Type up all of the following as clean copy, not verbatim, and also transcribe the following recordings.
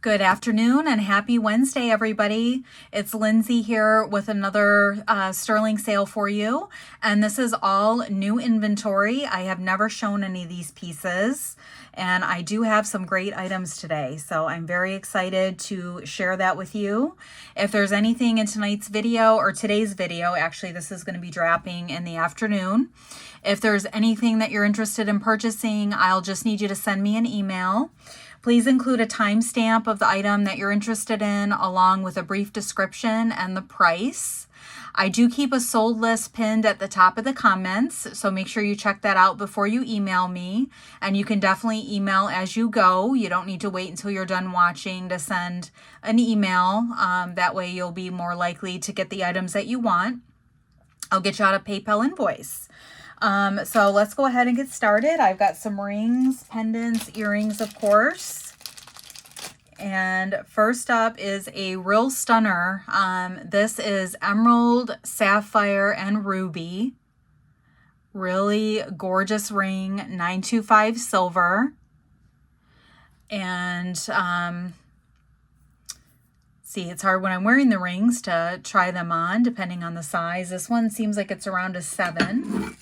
Good afternoon and happy Wednesday, everybody. It's Lindsay here with another sterling sale for you. And this is all new inventory. I have never shown any of these pieces. And I do have some great items today. So I'm very excited to share that with you. If there's anything in tonight's video or today's video, actually this is going to be dropping in the afternoon. If there's anything that you're interested in purchasing, I'll just need you to send me an email. Please include a timestamp of the item that you're interested in, along with a brief description and the price. I do keep a sold list pinned at the top of the comments, so make sure you check that out before you email me. And you can definitely email as you go. You don't need to wait until you're done watching to send an email. That way you'll be more likely to get the items that you want. I'll get you out a PayPal invoice. So let's go ahead and get started. I've got some rings, pendants, earrings, of course. And first up is a real stunner. This is emerald, sapphire, and ruby. Really gorgeous ring, 925 silver. And see, it's hard when I'm wearing the rings to try them on, depending on the size. This one seems like it's around a 7.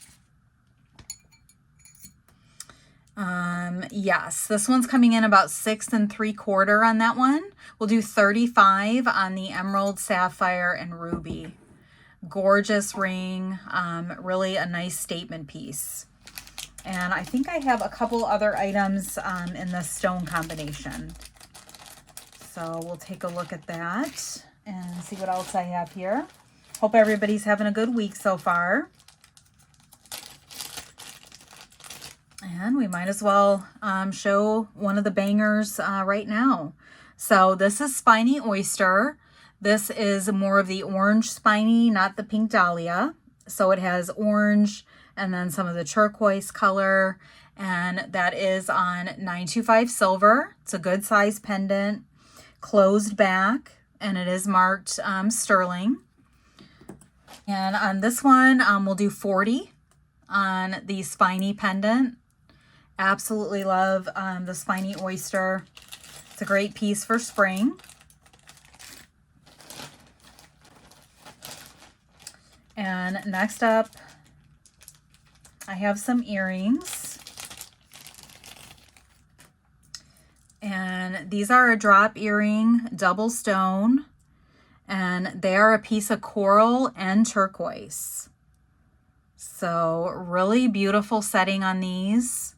Yes, this one's coming in about 6 3/4 on that one. We'll do 35 on the emerald, sapphire, and ruby. Gorgeous ring, really a nice statement piece. And I think I have a couple other items in this stone combination. So we'll take a look at that and see what else I have here. Hope everybody's having a good week so far. And we might as well show one of the bangers right now. So this is Spiny Oyster. This is more of the orange spiny, not the pink dahlia. So it has orange and then some of the turquoise color. And that is on 925 silver. It's a good size pendant, closed back, and it is marked sterling. And on this one, we'll do 40 on the spiny pendant. Absolutely love the Spiny Oyster. It's a great piece for spring. And next up, I have some earrings. And these are a drop earring, double stone. And they are a piece of coral and turquoise. So really beautiful setting on these.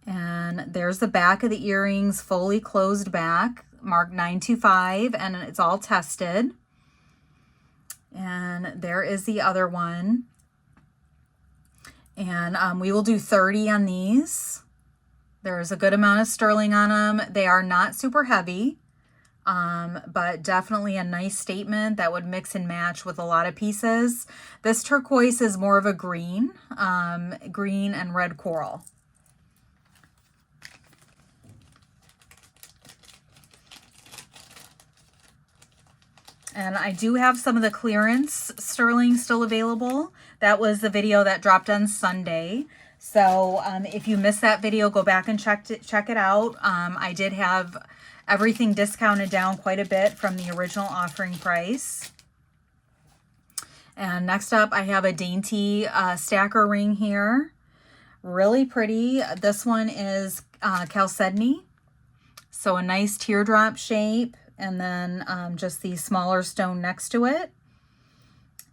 And there's the back of the earrings, fully closed back, marked 925, and it's all tested. And there is the other one. And we will do 30 on these. There's a good amount of sterling on them. They are not super heavy, but definitely a nice statement that would mix and match with a lot of pieces. This turquoise is more of a green, green and red coral. And I do have some of the clearance sterling still available. That was the video that dropped on Sunday. So if you missed that video, go back and check it out. I did have everything discounted down quite a bit from the original offering price. And next up, I have a dainty stacker ring here. Really pretty. This one is chalcedony. So a nice teardrop shape. And then just the smaller stone next to it.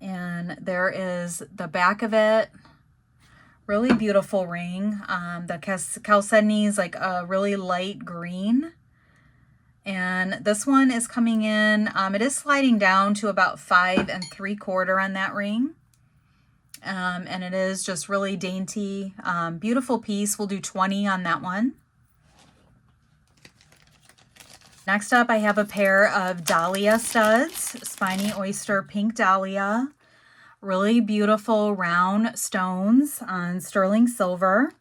And there is the back of it. Really beautiful ring. The chalcedony is like a really light green. And this one is coming in, it is sliding down to about 5 3/4 on that ring. And it is just really dainty, beautiful piece. We'll do 20 on that one. Next up, I have a pair of dahlia studs, Spiny Oyster Pink Dahlia. Really beautiful round stones on sterling silver.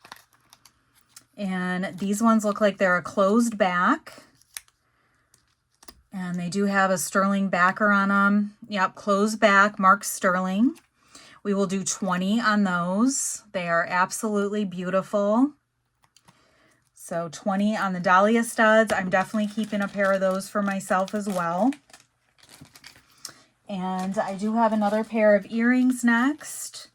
And these ones look like they're a closed back. And they do have a sterling backer on them. Yep, closed back, marked sterling. We will do 20 on those. They are absolutely beautiful. So 20 on the Dahlia studs. I'm definitely keeping a pair of those for myself as well. And I do have another pair of earrings next.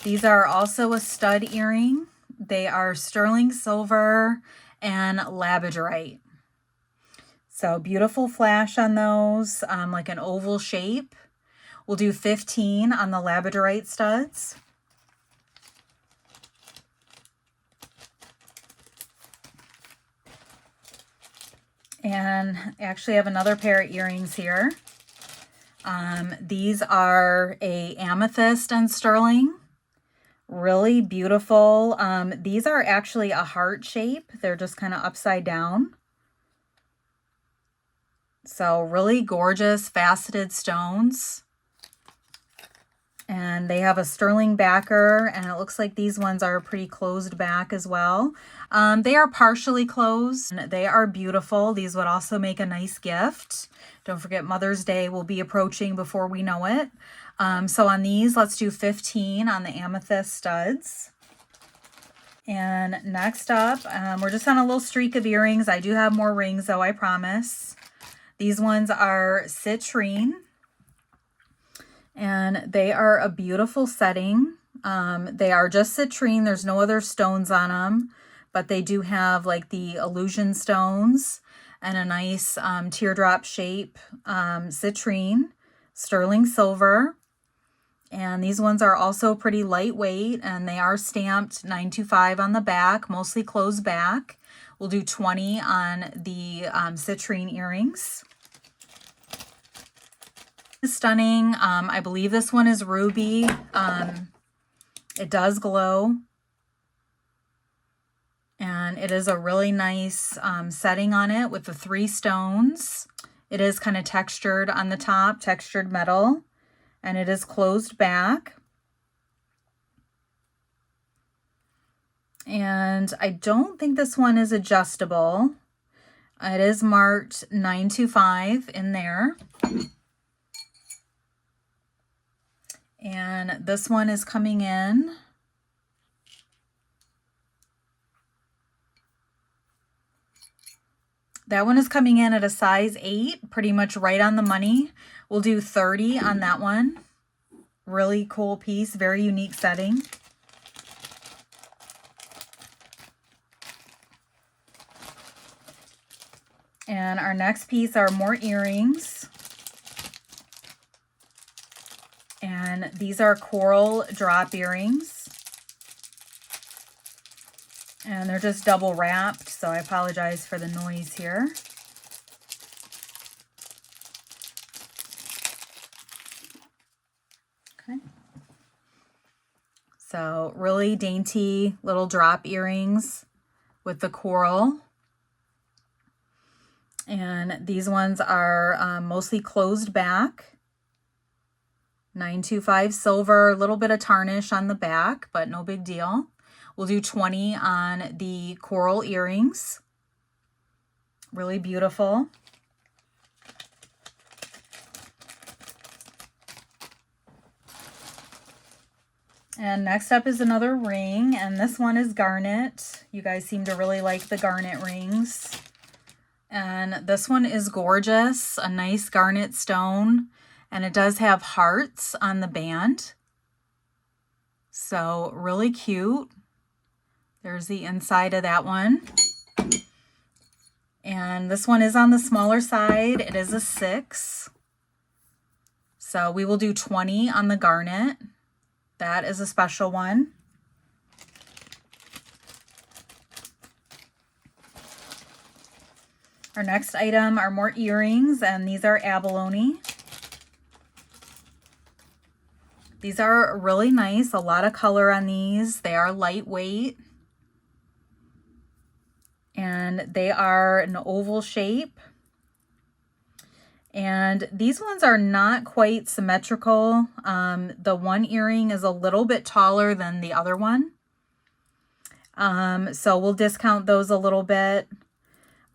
These are also a stud earring. They are sterling silver and labradorite. So beautiful flash on those, like an oval shape. We'll do 15 on the labradorite studs. And actually I have another pair of earrings here. These are a amethyst and sterling. Really beautiful. These are actually a heart shape. They're just kind of upside down. So really gorgeous faceted stones. And they have a sterling backer, and it looks like these ones are pretty closed back as well. They are partially closed. They are beautiful. These would also make a nice gift. Don't forget Mother's Day will be approaching before we know it. So on these, let's do 15 on the amethyst studs. And next up, we're just on a little streak of earrings. I do have more rings though, I promise. These ones are citrine. And they are a beautiful setting. They are just citrine. There's no other stones on them, but they do have like the illusion stones and a nice teardrop shape citrine, sterling silver. And these ones are also pretty lightweight, and they are stamped 925 on the back, mostly closed back. We'll do 20 on the citrine earrings. Stunning. I believe this one is ruby. It does glow, and it is a really nice setting on it with the 3 stones. It is kind of textured on the top, textured metal, and it is closed back. And I don't think this one is adjustable. It is marked 925 in there. And this one is coming in. That one is coming in at a size 8, pretty much right on the money. We'll do 30 on that one. Really cool piece, very unique setting. And our next piece are more earrings. And these are coral drop earrings. And they're just double wrapped, so I apologize for the noise here. Okay. So really dainty little drop earrings with the coral. And these ones are mostly closed back. 925 silver, a little bit of tarnish on the back, but no big deal. We'll do 20 on the coral earrings. Really beautiful. And next up is another ring, and this one is garnet. You guys seem to really like the garnet rings. And this one is gorgeous, a nice garnet stone, and it does have hearts on the band. So really cute. There's the inside of that one. And this one is on the smaller side. It is a 6. So we will do 20 on the garnet. That is a special one. Our next item are more earrings, and these are abalone. These are really nice, a lot of color on these. They are lightweight. And they are an oval shape. And these ones are not quite symmetrical. The one earring is a little bit taller than the other one. So we'll discount those a little bit.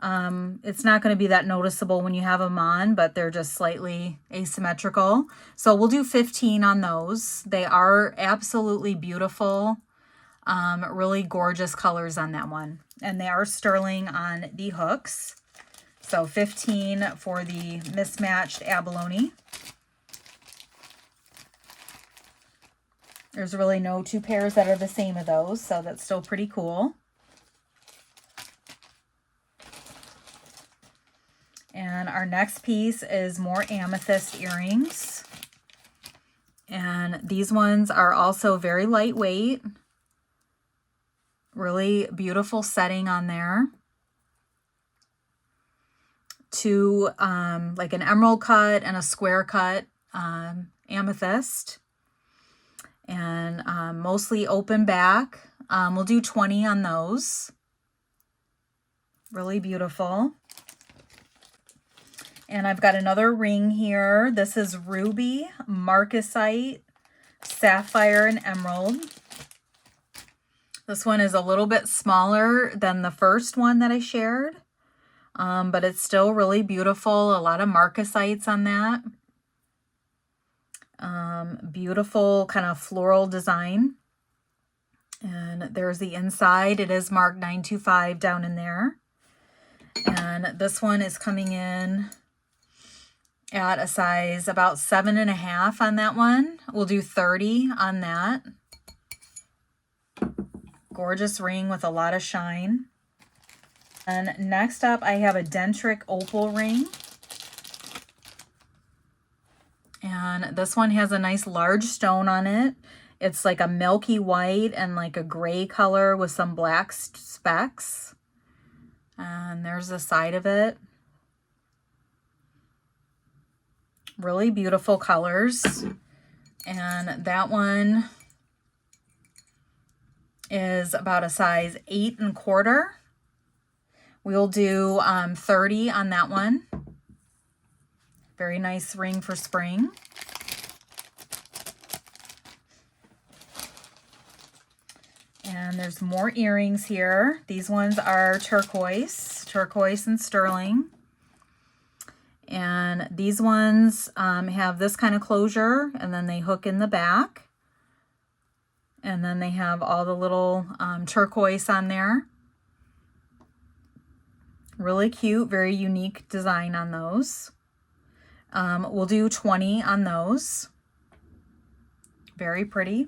It's not going to be that noticeable when you have them on, but they're just slightly asymmetrical. So we'll do 15 on those. They are absolutely beautiful. Really gorgeous colors on that one. and they are sterling on the hooks. So 15 for the mismatched abalone. There's really no two pairs that are the same of those, so that's still pretty cool. And our next piece is more amethyst earrings. And these ones are also very lightweight. Really beautiful setting on there. Two, like an emerald cut and a square cut amethyst. And mostly open back. We'll do 20 on those. Really beautiful. And I've got another ring here. This is ruby, marcasite, sapphire, and emerald. This one is a little bit smaller than the first one that I shared, but it's still really beautiful. A lot of marcasites on that. Beautiful kind of floral design. And there's the inside. It is marked 925 down in there. And this one is coming in at a size about 7.5 on that one. We'll do 30 on that. Gorgeous ring with a lot of shine. And next up, I have a dendritic opal ring. And this one has a nice large stone on it. It's like a milky white and like a gray color with some black specks. And there's the side of it. Really beautiful colors. And that one is about a size 8.25. We'll do 30 on that one. Very nice ring for spring. And there's more earrings here. These ones are turquoise and sterling. And these ones have this kind of closure, and then they hook in the back. And then they have all the little turquoise on there. Really cute, very unique design on those. We'll do 20 on those. Very pretty.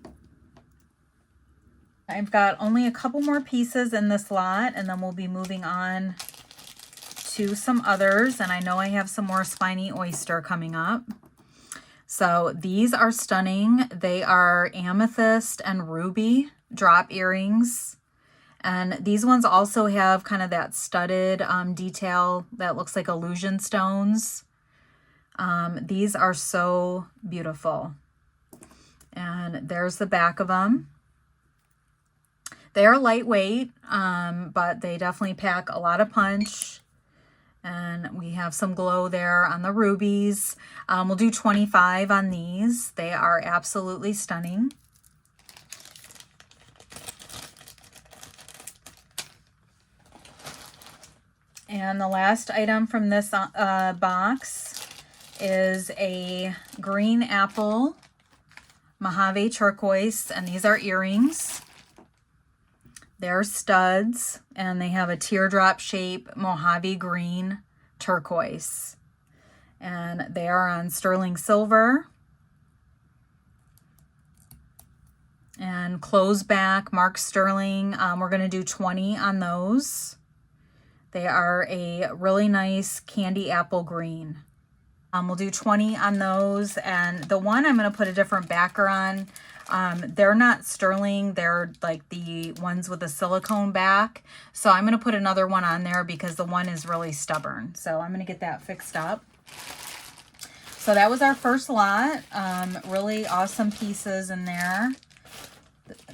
I've got only a couple more pieces in this lot, and then we'll be moving on to some others. And I know I have some more spiny oyster coming up. So these are stunning. They are amethyst and ruby drop earrings. And these ones also have kind of that studded detail that looks like illusion stones. These are so beautiful. And there's the back of them. They are lightweight, but they definitely pack a lot of punch. And we have some glow there on the rubies. We'll do 25 on these. They are absolutely stunning. And the last item from this box is a green apple Mojave turquoise, and these are earrings. They're studs, and they have a teardrop shape Mojave green turquoise. And they are on sterling silver. And closed back, marked sterling. We're going to do 20 on those. They are a really nice candy apple green. We'll do 20 on those. And the one I'm going to put a different backer on. They're not sterling. They're like the ones with a silicone back. So I'm going to put another one on there because the one is really stubborn. So I'm going to get that fixed up. So that was our first lot. Really awesome pieces in there.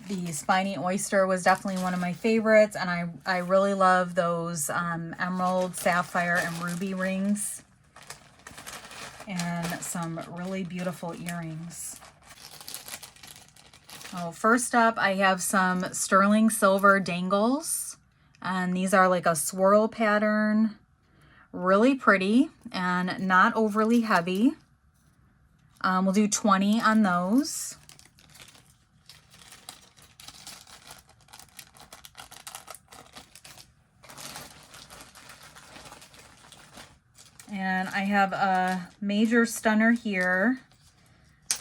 The spiny oyster was definitely one of my favorites. And I really love those emerald, sapphire, and ruby rings. And some really beautiful earrings. Oh, first up, I have some sterling silver dangles. And these are like a swirl pattern. Really pretty and not overly heavy. We'll do 20 on those. And I have a major stunner here.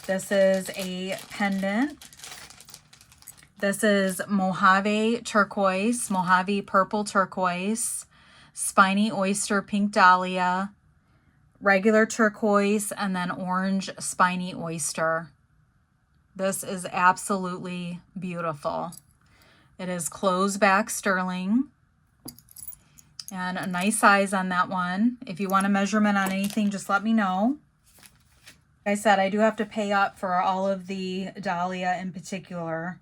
This is a pendant. This is Mojave turquoise, Mojave purple turquoise, spiny oyster pink dahlia, regular turquoise, and then orange spiny oyster. This is absolutely beautiful. It is closed back sterling and a nice size on that one. If you want a measurement on anything, just let me know. Like I said, I do have to pay up for all of the dahlia in particular.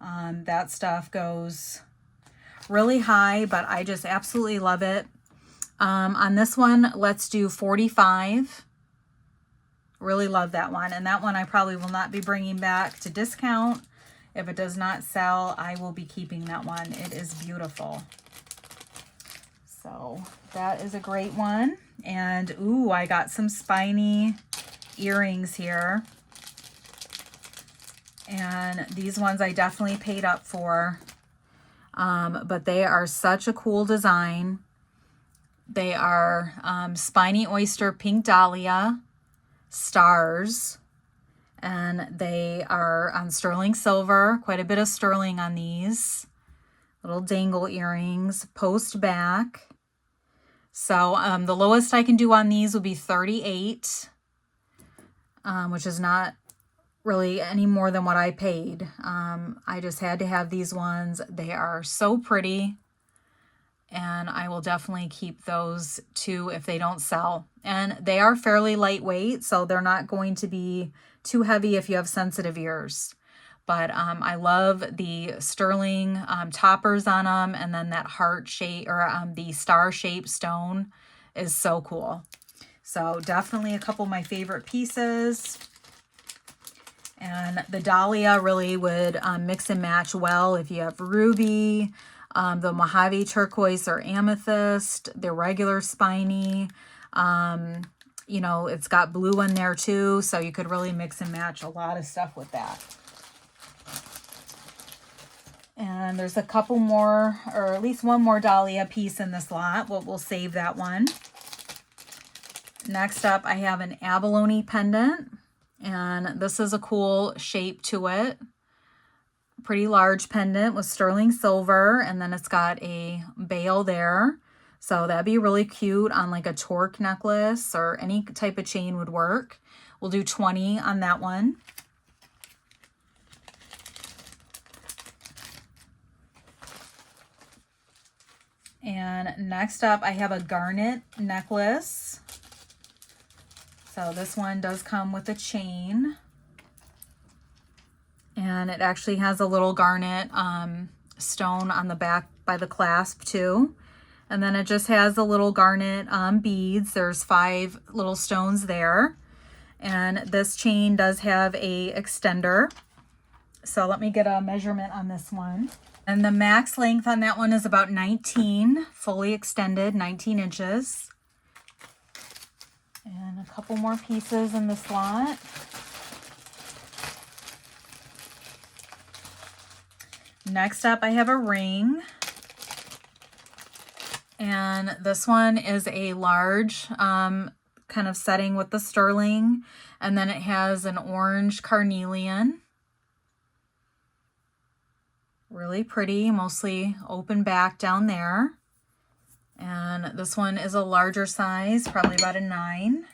That stuff goes really high, but I just absolutely love it. On this one, let's do 45. Really love that one. And that one I probably will not be bringing back to discount. If it does not sell, I will be keeping that one. It is beautiful. So that is a great one. And ooh, I got some spiny earrings here. And these ones I definitely paid up for. But they are such a cool design. They are spiny oyster pink dahlia stars. And they are on sterling silver. Quite a bit of sterling on these. Little dangle earrings. Post back. So the lowest I can do on these will be 38. Which is not really any more than what I paid. I just had to have these ones. They are so pretty, and I will definitely keep those too if they don't sell. And they are fairly lightweight, so they're not going to be too heavy if you have sensitive ears. But I love the sterling toppers on them, and then that heart shape or the star shaped stone is so cool. So definitely a couple of my favorite pieces. And the dahlia really would mix and match well if you have ruby, the Mojave turquoise or amethyst, the regular spiny. You know, it's got blue in there too, so you could really mix and match a lot of stuff with that. And there's a couple more, or at least one more dahlia piece in this lot. We'll save that one. Next up, I have an abalone pendant. And this is a cool shape to it. Pretty large pendant with sterling silver. And then it's got a bail there. So that'd be really cute on like a torque necklace or any type of chain would work. We'll do 20 on that one. And next up, I have a garnet necklace. So this one does come with a chain. And it actually has a little garnet stone on the back by the clasp too. And then it just has the little garnet beads. There's 5 little stones there. And this chain does have a extender. So let me get a measurement on this one. And the max length on that one is about 19, fully extended, 19 inches. And a couple more pieces in this lot. Next up, I have a ring. And this one is a large kind of setting with the sterling. And then it has an orange carnelian. Really pretty, mostly open back down there. And this one is a larger size, probably about a 9.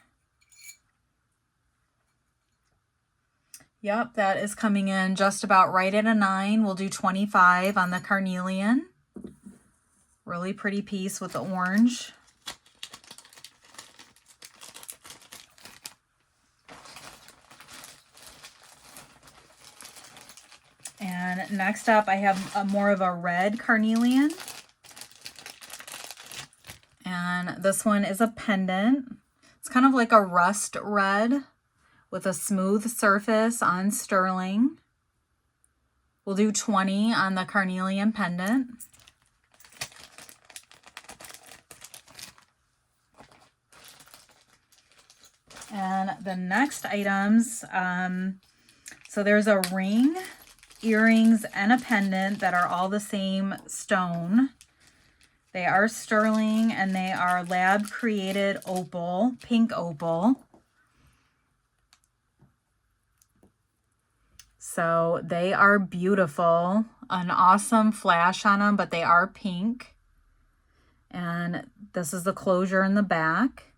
Yep, that is coming in just about right at a 9. We'll do 25 on the carnelian. Really pretty piece with the orange. And next up, I have more of a red carnelian. And this one is a pendant. It's kind of like a rust red with a smooth surface on sterling. We'll do 20 on the carnelian pendant. And the next items, so there's a ring, earrings, and a pendant that are all the same stone. They are sterling and they are lab created opal, pink opal. So they are beautiful. An awesome flash on them, but they are pink. And this is the closure in the back.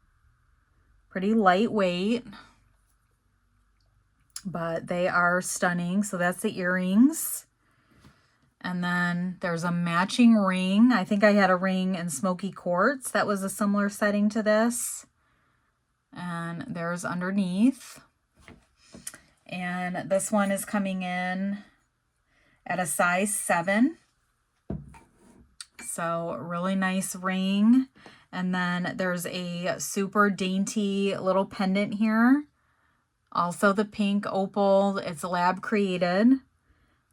Pretty lightweight, but they are stunning. So that's the earrings. And then there's a matching ring. I think I had a ring in smoky quartz that was a similar setting to this. And there's underneath. And this one is coming in at a size 7. So really nice ring. And then there's a super dainty little pendant here. Also the pink opal. It's lab created.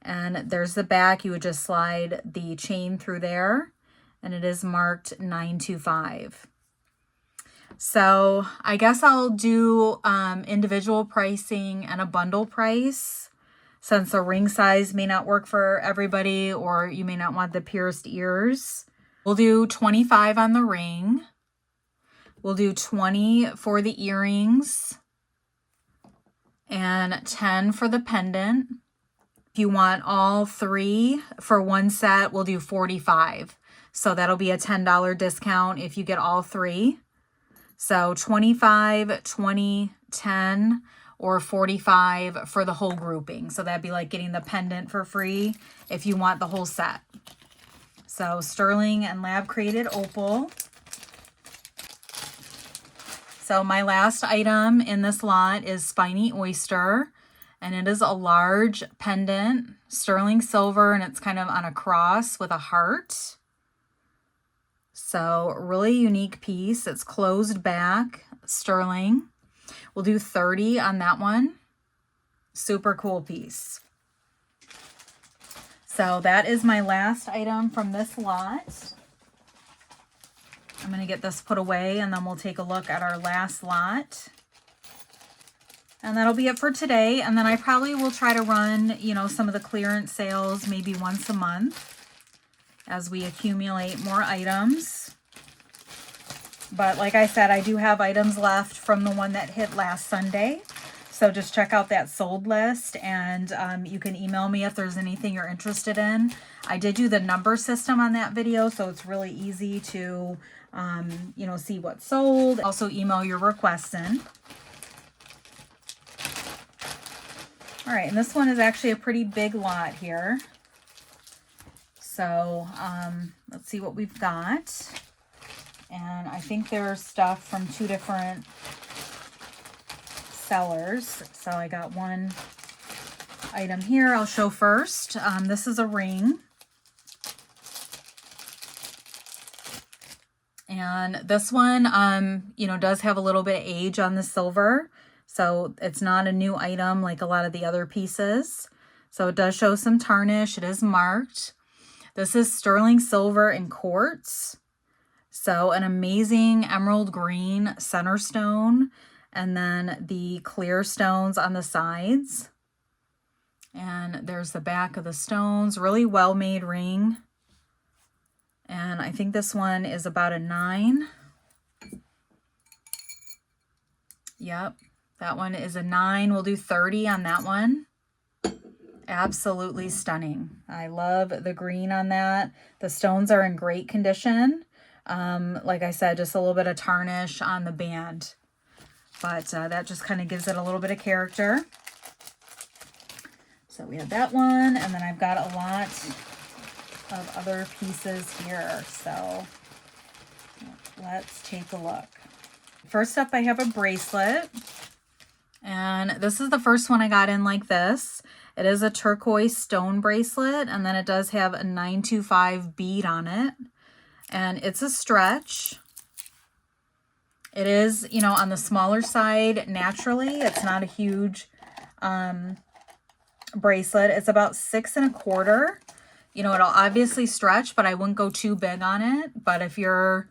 And there's the back. You would just slide the chain through there. And it is marked 925. So I guess I'll do individual pricing and a bundle price, since the ring size may not work for everybody, or you may not want the pierced ears. We'll do 25 on the ring. We'll do 20 for the earrings and 10 for the pendant. If you want all 3 for one set, we'll do 45. So that'll be a $10 discount if you get all 3. So 25, 20, 10, or 45 for the whole grouping. So that'd be like getting the pendant for free if you want the whole set. So sterling and lab created opal. So my last item in this lot is Spiny Oyster. And it is a large pendant, sterling silver, and it's kind of on a cross with a heart. So really unique piece. It's closed back, sterling. We'll do 30 on that one. Super cool piece. So that is my last item from this lot. I'm going to get this put away and then we'll take a look at our last lot. And that'll be it for today. And then I probably will try to run, some of the clearance sales maybe once a month as we accumulate more items. But like I said, I do have items left from the one that hit last Sunday. So just check out that sold list, and you can email me if there's anything you're interested in. I did do the number system on that video, so it's really easy to, see what's sold. Also email your requests in. All right, and this one is actually a pretty big lot here. So let's see what we've got. And I think there's stuff from 2 different sellers. So I got one item here I'll show first. This is a ring. And this one, does have a little bit of age on the silver. So it's not a new item like a lot of the other pieces. So it does show some tarnish. It is marked. This is sterling silver and quartz. So an amazing emerald green center stone. And then the clear stones on the sides. And there's the back of the stones. Really well-made ring. And I think this one is about a 9. Yep. That one is a 9. We'll do 30 on that one. Absolutely stunning. I love the green on that. The stones are in great condition. Like I said, just a little bit of tarnish on the band. But that just kind of gives it a little bit of character. So we have that one. And then I've got a lot of other pieces here. So let's take a look. First up, I have a bracelet. And this is the first one I got in like this. It is a turquoise stone bracelet, and then it does have a 925 bead on it. And it's a stretch. It is, on the smaller side naturally. It's not a huge bracelet. It's about 6 1/4. It'll obviously stretch, but I wouldn't go too big on it. But if you're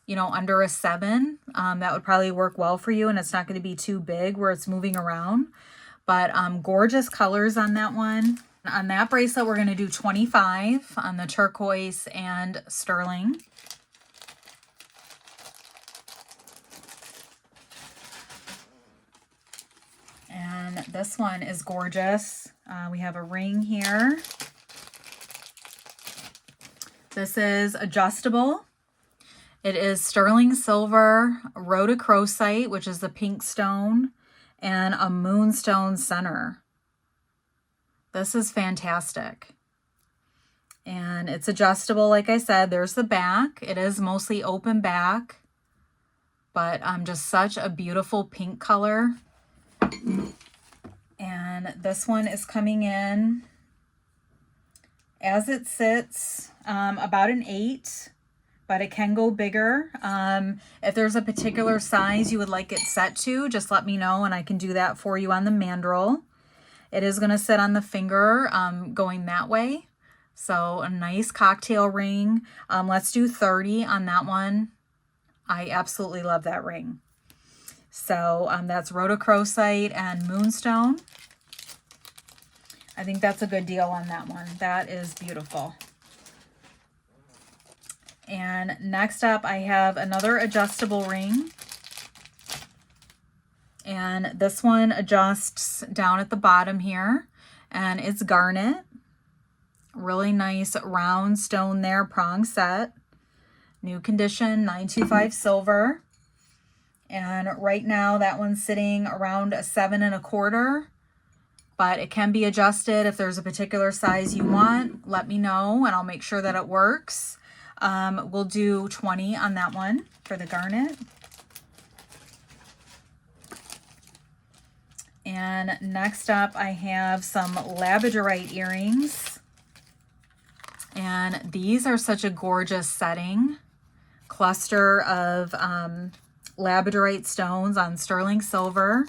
under a 7, that would probably work well for you, and it's not going to be too big where it's moving around. But gorgeous colors on that one. On that bracelet, we're going to do 25 on the turquoise and sterling. And this one is gorgeous. We have a ring here. This is adjustable. It is sterling silver, rhodochrosite, which is the pink stone, and a moonstone center. This is fantastic. And it's adjustable, like I said. There's the back. It is mostly open back, but just such a beautiful pink color. And this one is coming in as it sits, about an 8, but it can go bigger. If there's a particular size you would like it set to, just let me know and I can do that for you on the mandrel. It is going to sit on the finger going that way. So a nice cocktail ring. Let's do 30 on that one. I absolutely love that ring. So that's rhodochrosite and moonstone. I think that's a good deal on that one. That is beautiful. And next up, I have another adjustable ring. And this one adjusts down at the bottom here. And it's garnet. Really nice round stone there, prong set. New condition, 925 silver. And right now that one's sitting around a 7 1/4. But it can be adjusted if there's a particular size you want. Let me know and I'll make sure that it works. We'll do 20 on that one for the garnet. And next up I have some labradorite earrings. And these are such a gorgeous setting. Cluster of labradorite stones on sterling silver.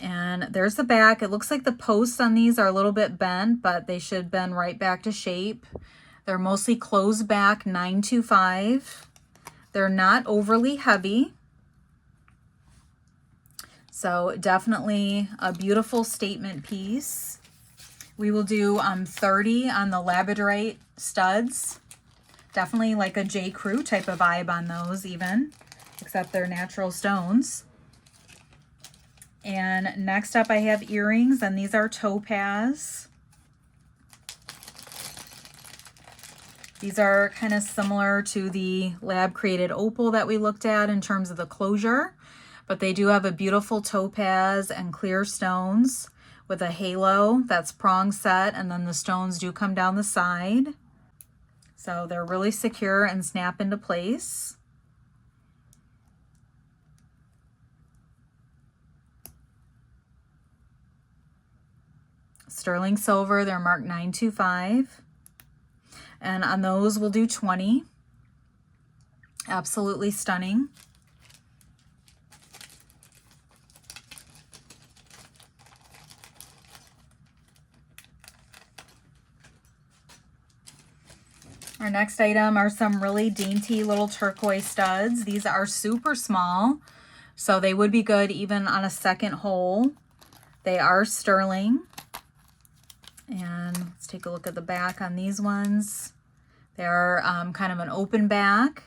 And there's the back. It looks like the posts on these are a little bit bent, but they should bend right back to shape. They're mostly closed back 925. They're not overly heavy. So definitely a beautiful statement piece. We will do 30 on the labradorite studs. Definitely like a J. Crew type of vibe on those even, except they're natural stones. And next up I have earrings, and these are topaz. These are kind of similar to the lab created opal that we looked at in terms of the closure, but they do have a beautiful topaz and clear stones with a halo that's prong set, and then the stones do come down the side. So they're really secure and snap into place. Sterling silver, they're marked 925. And on those we'll do 20. Absolutely stunning. Our next item are some really dainty little turquoise studs. These are super small, so they would be good even on a second hole. They are sterling. And let's take a look at the back on these ones. They're kind of an open back.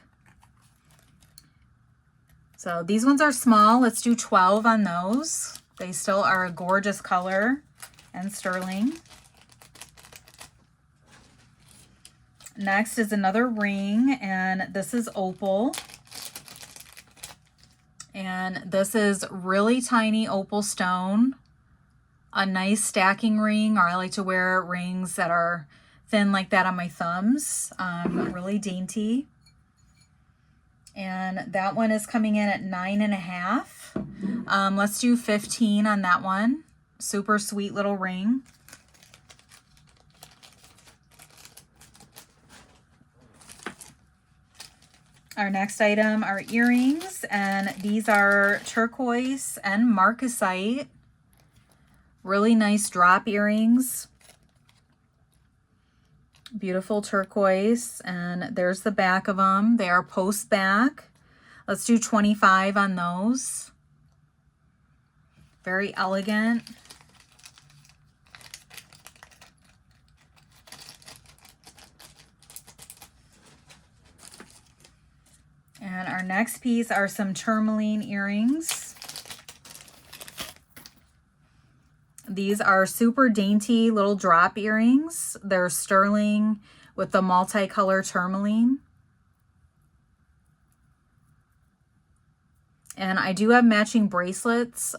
So these ones are small. Let's do 12 on those. They still are a gorgeous color and sterling. Next is another ring, and this is opal. And this is really tiny opal stone. A nice stacking ring, or I like to wear rings that are thin like that on my thumbs. Really dainty. And that one is coming in at 9 1/2. Let's do 15 on that one. Super sweet little ring. Our next item are earrings, and these are turquoise and marcasite. Really nice drop earrings. Beautiful turquoise, and there's the back of them. They are post back. Let's do 25 on those. Very elegant. And our next piece are some tourmaline earrings. These are super dainty little drop earrings. They're sterling with the multicolor tourmaline. And I do have matching bracelets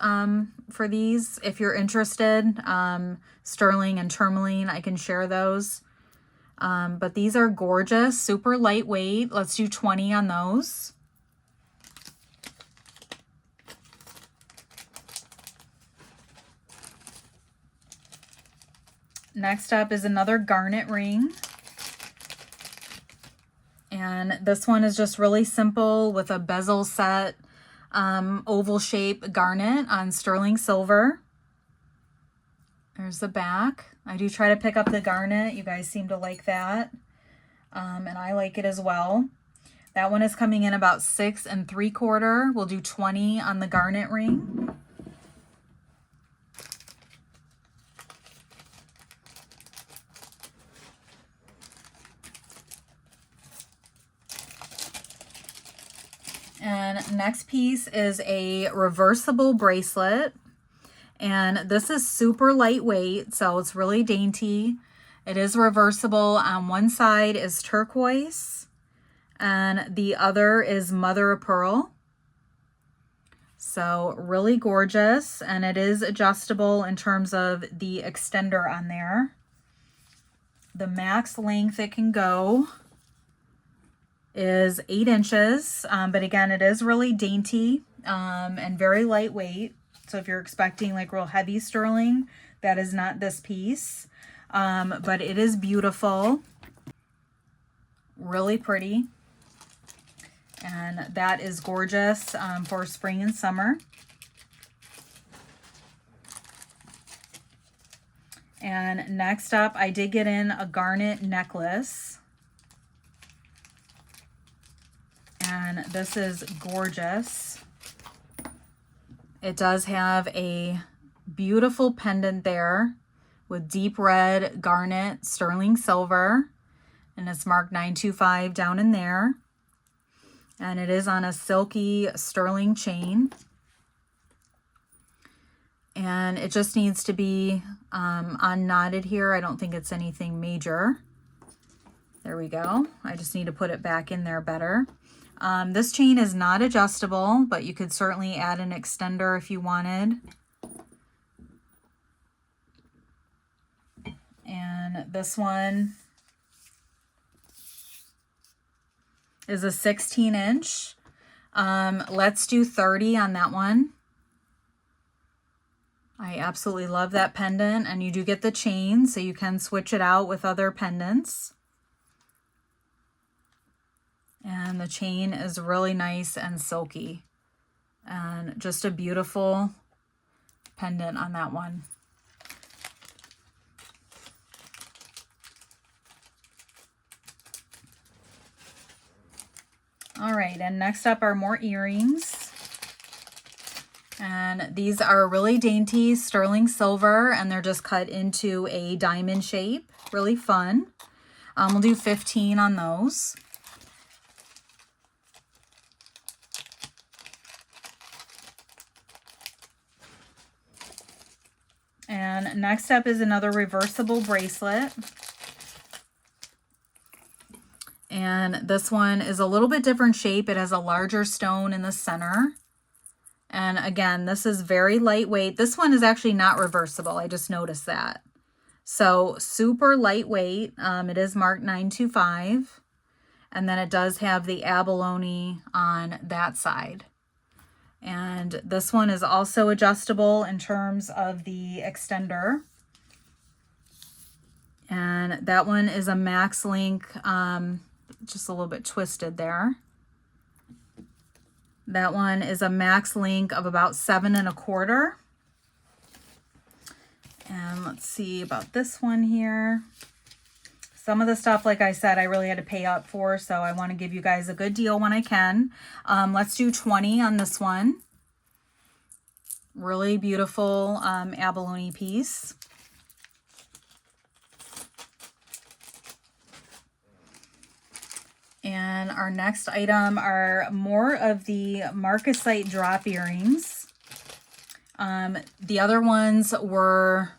for these. If you're interested, sterling and tourmaline, I can share those. But these are gorgeous, super lightweight. Let's do 20 on those. Next up is another garnet ring. And this one is just really simple with a bezel set, oval shape garnet on sterling silver. There's the back. I do try to pick up the garnet. You guys seem to like that. And I like it as well. That one is coming in about 6 3/4. We'll do 20 on the garnet ring. And next piece is a reversible bracelet. And this is super lightweight, so it's really dainty. It is reversible. On one side is turquoise, and the other is mother of pearl. So really gorgeous, and it is adjustable in terms of the extender on there. The max length it can go is 8 inches, but again, it is really dainty and very lightweight. So if you're expecting like real heavy sterling, that is not this piece, but it is beautiful, really pretty, and that is gorgeous for spring and summer. And next up, I did get in a garnet necklace. And this is gorgeous. It does have a beautiful pendant there with deep red garnet sterling silver, and it's marked 925 down in there. And it is on a silky sterling chain. And it just needs to be unknotted here. I don't think it's anything major. There we go. I just need to put it back in there better. This chain is not adjustable, but you could certainly add an extender if you wanted. And this one is a 16-inch. Let's do 30 on that one. I absolutely love that pendant, and you do get the chain, so you can switch it out with other pendants. And the chain is really nice and silky, and just a beautiful pendant on that one. All right, and next up are more earrings. And these are really dainty sterling silver, and they're just cut into a diamond shape. Really fun. We'll do 15 on those. And next up is another reversible bracelet. And this one is a little bit different shape. It has a larger stone in the center. And again, this is very lightweight. This one is actually not reversible. I just noticed that. So super lightweight. It is marked 925. And then it does have the abalone on that side. And this one is also adjustable in terms of the extender. And that one is a max link, just a little bit twisted there. That one is a max link of about 7 1/4. And let's see about this one here. Some of the stuff, like I said, I really had to pay up for, so I want to give you guys a good deal when I can. Let's do 20 on this one. Really beautiful abalone piece. And our next item are more of the marcasite drop earrings. The other ones were,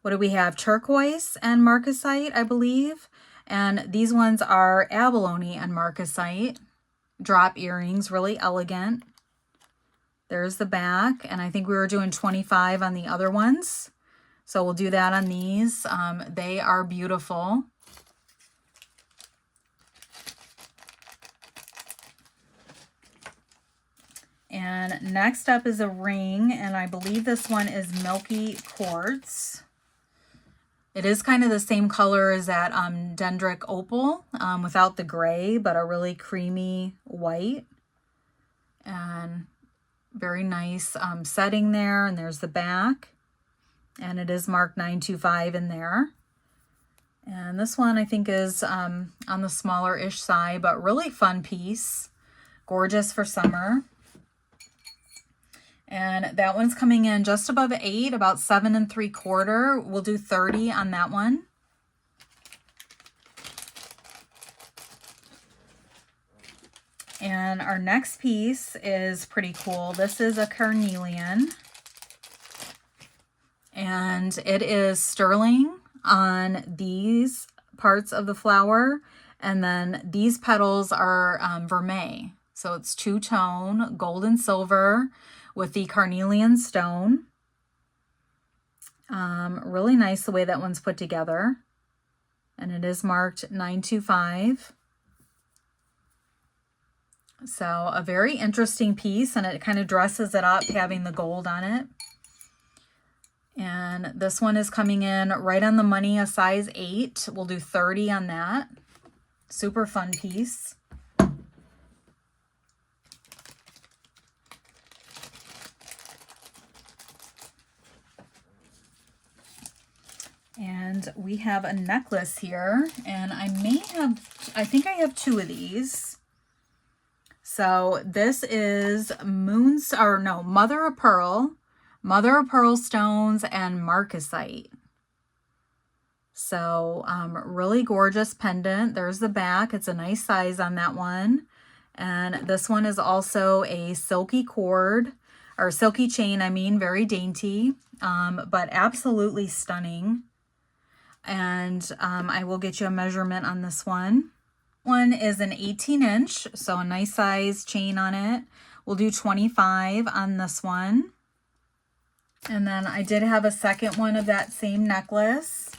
what do we have? Turquoise and marcasite, I believe. And these ones are abalone and marcasite. Drop earrings, really elegant. There's the back, and I think we were doing 25 on the other ones. So we'll do that on these. They are beautiful. And next up is a ring, and I believe this one is Milky Quartz. It is kind of the same color as that Dendric Opal, without the gray, but a really creamy white. And very nice setting there, and there's the back. And it is marked 925 in there. And this one I think is on the smaller-ish side, but really fun piece. Gorgeous for summer. And that one's coming in just above 8, about 7 3/4. We'll do 30 on that one. And our next piece is pretty cool. This is a carnelian. And it is sterling on these parts of the flower. And then these petals are vermeil. So it's two-tone, gold and silver, with the carnelian stone. Really nice the way that one's put together. And it is marked 925. So a very interesting piece, and it kind of dresses it up having the gold on it. And this one is coming in right on the money, a size 8. We'll do 30 on that. Super fun piece. And we have a necklace here, and I think I have 2 of these. So this is Mother of Pearl stones and marcasite. So really gorgeous pendant. There's the back. It's a nice size on that one. And this one is also a silky cord, or silky chain, I mean, very dainty, but absolutely stunning. And I will get you a measurement on this one. One is an 18-inch, so a nice size chain on it. We'll do 25 on this one. And then I did have a second one of that same necklace,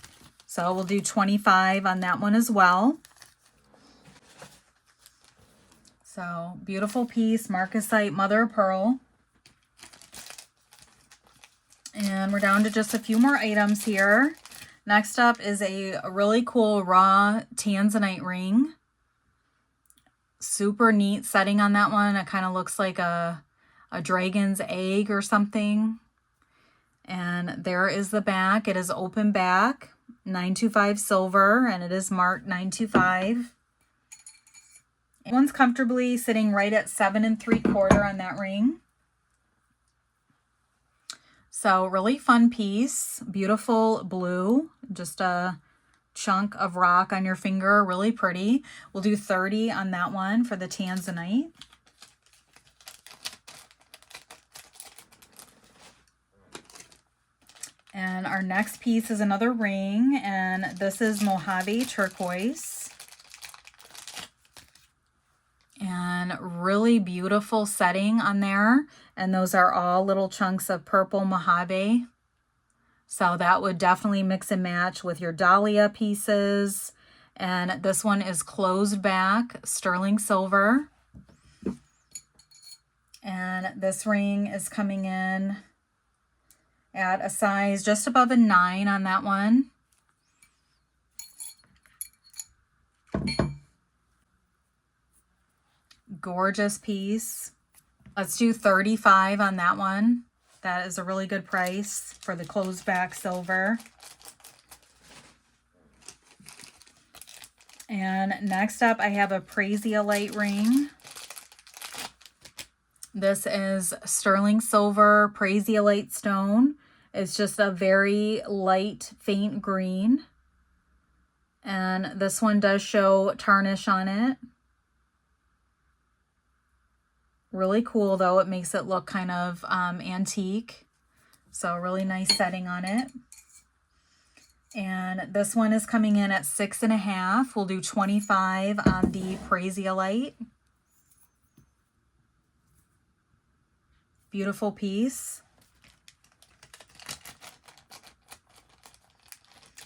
so we'll do 25 on that one as well. So beautiful piece, marcasite, mother of pearl. And we're down to just a few more items here. Next up is a really cool raw tanzanite ring. Super neat setting on that one. It kind of looks like a dragon's egg or something. And there is the back. It is open back, 925 silver, and it is marked 925. One's comfortably sitting right at 7 3/4 on that ring. So really fun piece, beautiful blue, just a chunk of rock on your finger, really pretty. We'll do 30 on that one for the tanzanite. And our next piece is another ring, and this is Mojave turquoise. And really beautiful setting on there. And those are all little chunks of purple Mojave. So that would definitely mix and match with your dahlia pieces. And this one is closed back, sterling silver. And this ring is coming in at a size just above a 9 on that one. Gorgeous piece. Let's do 35 on that one. That is a really good price for the closed back silver. And next up, I have a Prasiolite ring. This is sterling silver Prasiolite stone. It's just a very light, faint green. And this one does show tarnish on it. Really cool though. It makes it look kind of antique. So really nice setting on it. And this one is coming in at 6.5. We'll do 25 on the Prasiolite. Beautiful piece.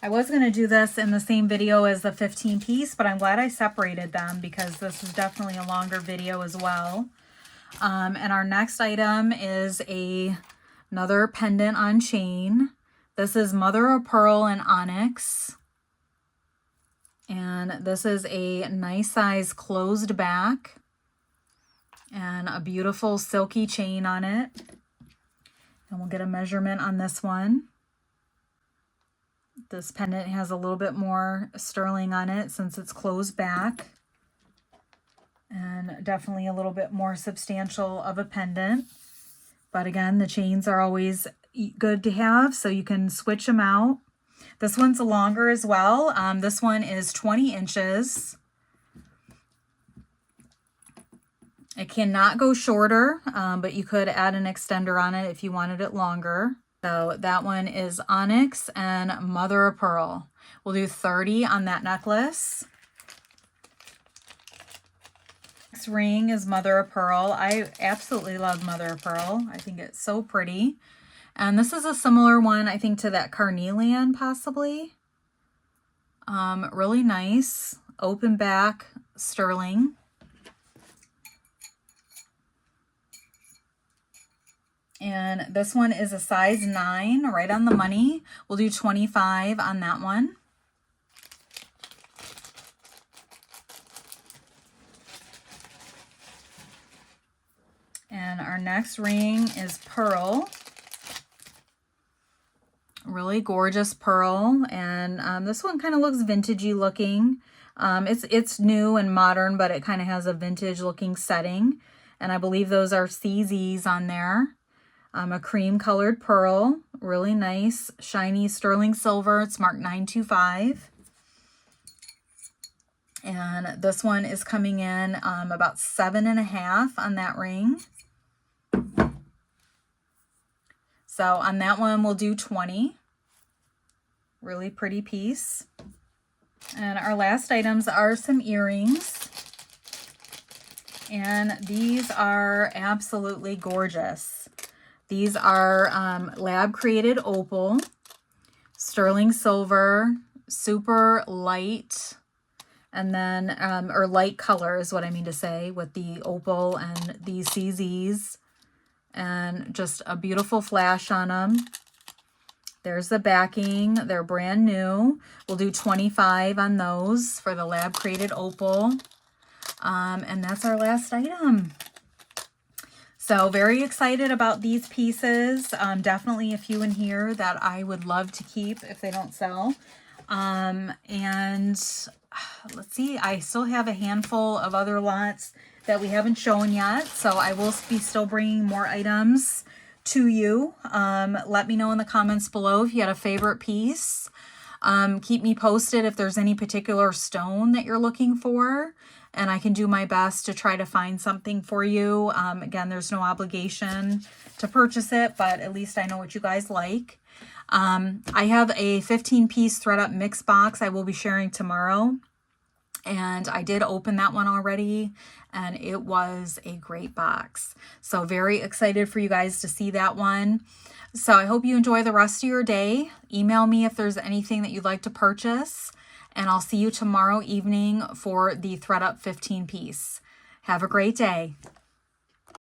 I was going to do this in the same video as the 15 piece, but I'm glad I separated them because this is definitely a longer video as well. And our next item is another pendant on chain. This is mother of pearl and onyx. And this is a nice size closed back and a beautiful silky chain on it. And we'll get a measurement on this one. This pendant has a little bit more sterling on it since it's closed back. And definitely a little bit more substantial of a pendant. But again, the chains are always good to have, so you can switch them out. This one's longer as well. This one is 20 inches. It cannot go shorter, but you could add an extender on it if you wanted it longer. So that one is onyx and mother of pearl. We'll do 30 on that necklace. Next ring is mother of pearl. I absolutely love mother of pearl. I think it's so pretty. And this is a similar one, I think, to that carnelian possibly. Really nice. Open back sterling. And this one is a size 9, right on the money. We'll do 25 on that one. And our next ring is pearl. Really gorgeous pearl. And this one kind of looks vintagey looking. It's new and modern, but it kind of has a vintage looking setting. And I believe those are CZs on there. A cream colored pearl, really nice, shiny sterling silver. It's marked 925. And this one is coming in about 7.5 on that ring. So on that one, we'll do 20. Really pretty piece. And our last items are some earrings. And these are absolutely gorgeous. These are lab created opal, sterling silver, super light, and then, or light color is what I mean to say, with the opal and these CZs, and just a beautiful flash on them. There's the backing. They're brand new. We'll do 25 on those for the lab created opal. And that's our last item. So very excited about these pieces. Definitely a few in here that I would love to keep if they don't sell. And let's see, I still have a handful of other lots that we haven't shown yet. So I will be still bringing more items to you. Let me know in the comments below if you had a favorite piece. Keep me posted if there's any particular stone that you're looking for, and I can do my best to try to find something for you. Again, there's no obligation to purchase it, but at least I know what you guys like. I have a 15-piece thread up mix box I will be sharing tomorrow. And I did open that one already, and it was a great box. So very excited for you guys to see that one. So I hope you enjoy the rest of your day. Email me if there's anything that you'd like to purchase, and I'll see you tomorrow evening for the thread up 15-piece. Have a great day.